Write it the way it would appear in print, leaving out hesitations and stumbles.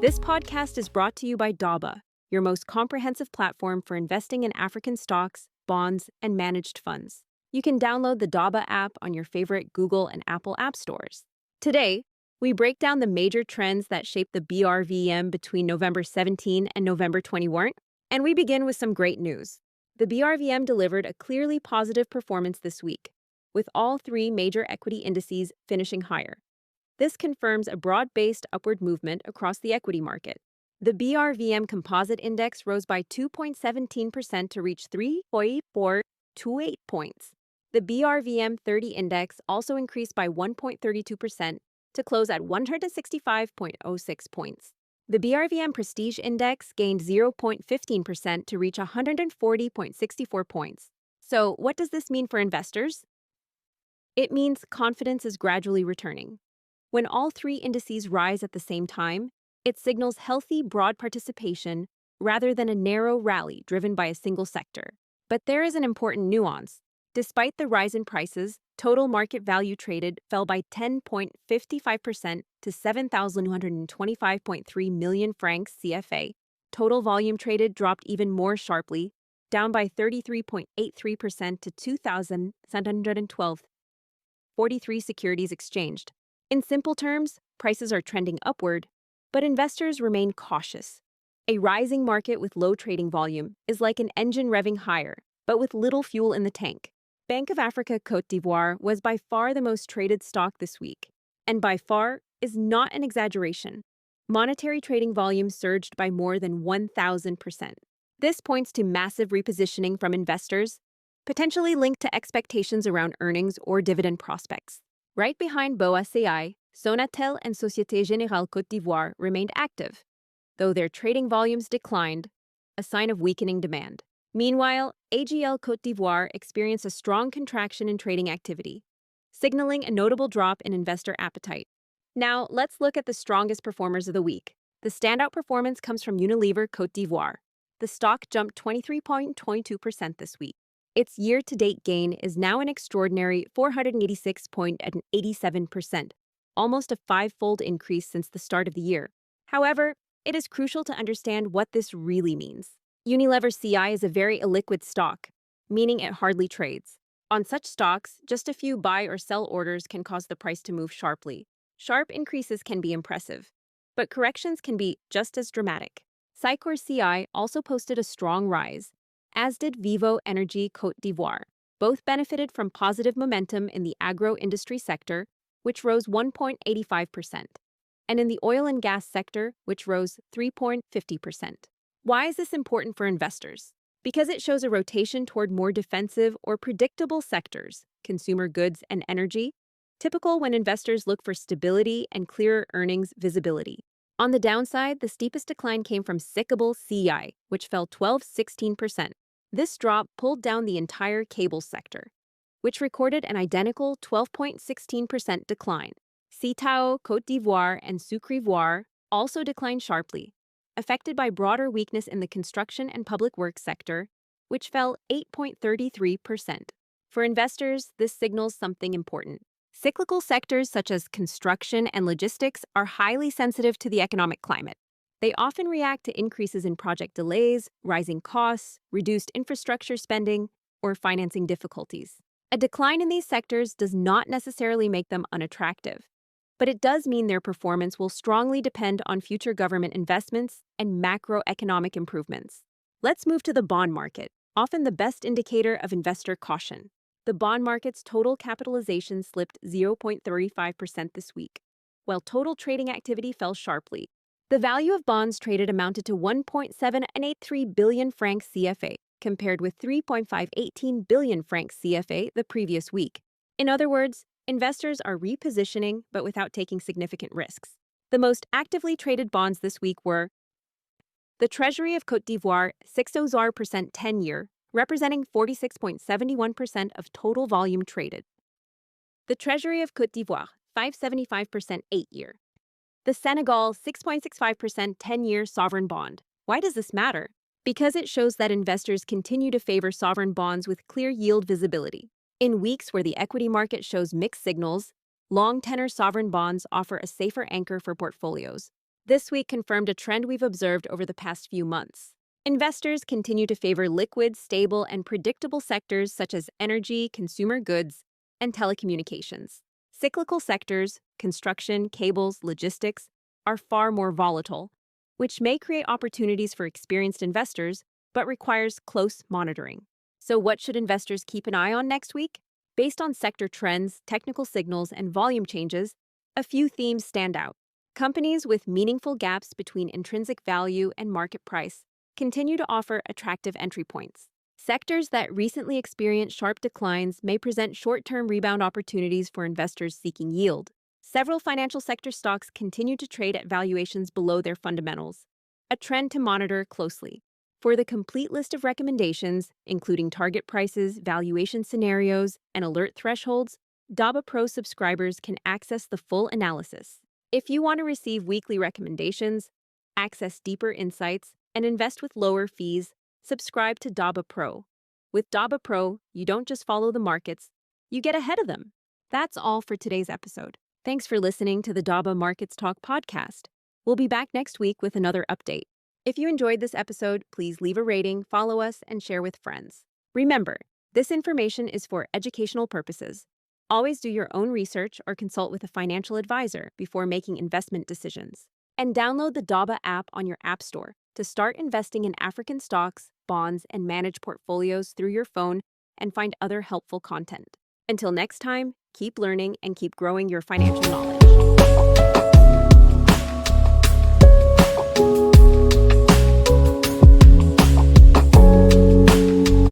This podcast is brought to you by DABA, your most comprehensive platform for investing in African stocks, bonds, and managed funds. You can download the DABA app on your favorite Google and Apple app stores. Today, we break down the major trends that shaped the BRVM between November 17 and November 21, and we begin with some great news. The BRVM delivered a clearly positive performance this week, with all three major equity indices finishing higher. This confirms a broad-based upward movement across the equity market. The BRVM Composite Index rose by 2.17% to reach 3.428 points. The BRVM 30 Index also increased by 1.32% to close at 165.06 points. The BRVM Prestige Index gained 0.15% to reach 140.64 points. So, what does this mean for investors? It means confidence is gradually returning. When all three indices rise at the same time, it signals healthy, broad participation rather than a narrow rally driven by a single sector. But there is an important nuance. Despite the rise in prices, total market value traded fell by 10.55% to 7,225.3 million francs CFA. Total volume traded dropped even more sharply, down by 33.83% to 2,712.43 securities exchanged. In simple terms, prices are trending upward, but investors remain cautious. A rising market with low trading volume is like an engine revving higher, but with little fuel in the tank. Bank of Africa Côte d'Ivoire was by far the most traded stock this week, and by far is not an exaggeration. Monetary trading volume surged by more than 1,000%. This points to massive repositioning from investors, potentially linked to expectations around earnings or dividend prospects. Right behind BOA CI, Sonatel and Société Générale Côte d'Ivoire remained active, though their trading volumes declined, a sign of weakening demand. Meanwhile, AGL Côte d'Ivoire experienced a strong contraction in trading activity, signaling a notable drop in investor appetite. Now, let's look at the strongest performers of the week. The standout performance comes from Unilever Côte d'Ivoire. The stock jumped 23.22% this week. Its year-to-date gain is now an extraordinary 486.87%, almost a five-fold increase since the start of the year. However, it is crucial to understand what this really means. Unilever CI is a very illiquid stock, meaning it hardly trades. On such stocks, just a few buy or sell orders can cause the price to move sharply. Sharp increases can be impressive, but corrections can be just as dramatic. SICOR CI also posted a strong rise, as did Vivo Energy Côte d'Ivoire. Both benefited from positive momentum in the agro-industry sector, which rose 1.85%, and in the oil and gas sector, which rose 3.50%. Why is this important for investors? Because it shows a rotation toward more defensive or predictable sectors, consumer goods and energy, typical when investors look for stability and clearer earnings visibility. On the downside, the steepest decline came from SICOR CI, which fell 12.16%. This drop pulled down the entire cable sector, which recorded an identical 12.16% decline. Citao, Côte d'Ivoire, and Sucre Ivoire also declined sharply, affected by broader weakness in the construction and public works sector, which fell 8.33%. For investors, this signals something important. Cyclical sectors such as construction and logistics are highly sensitive to the economic climate. They often react to increases in project delays, rising costs, reduced infrastructure spending, or financing difficulties. A decline in these sectors does not necessarily make them unattractive, but it does mean their performance will strongly depend on future government investments and macroeconomic improvements. Let's move to the bond market, often the best indicator of investor caution. The bond market's total capitalization slipped 0.35% this week, while total trading activity fell sharply. The value of bonds traded amounted to 1.783 billion francs CFA, compared with 3.518 billion francs CFA the previous week. In other words, investors are repositioning but without taking significant risks. The most actively traded bonds this week were the Treasury of Côte d'Ivoire 6% 10-year, representing 46.71% of total volume traded. The Treasury of Côte d'Ivoire 5.75% 8-year. The Senegal 6.65% 10-year sovereign bond. Why does this matter? Because it shows that investors continue to favor sovereign bonds with clear yield visibility. In weeks where the equity market shows mixed signals, long-tenor sovereign bonds offer a safer anchor for portfolios. This week confirmed a trend we've observed over the past few months. Investors continue to favor liquid, stable, and predictable sectors such as energy, consumer goods, and telecommunications. Cyclical sectors, construction, cables, logistics, are far more volatile, which may create opportunities for experienced investors, but requires close monitoring. So, what should investors keep an eye on next week? Based on sector trends, technical signals, and volume changes, a few themes stand out. Companies with meaningful gaps between intrinsic value and market price continue to offer attractive entry points. Sectors that recently experienced sharp declines may present short-term rebound opportunities for investors seeking yield. Several financial sector stocks continue to trade at valuations below their fundamentals, a trend to monitor closely. For the complete list of recommendations, including target prices, valuation scenarios, and alert thresholds, DABA Pro subscribers can access the full analysis. If you want to receive weekly recommendations, access deeper insights, and invest with lower fees, subscribe to DABA Pro. With DABA Pro, you don't just follow the markets, you get ahead of them. That's all for today's episode. Thanks for listening to the DABA Markets Talk podcast. We'll be back next week with another update. If you enjoyed this episode, please leave a rating, follow us, and share with friends. Remember, this information is for educational purposes. Always do your own research or consult with a financial advisor before making investment decisions. And download the DABA app on your App Store to start investing in African stocks, bonds, and manage portfolios through your phone and find other helpful content. Until next time, keep learning and keep growing your financial knowledge.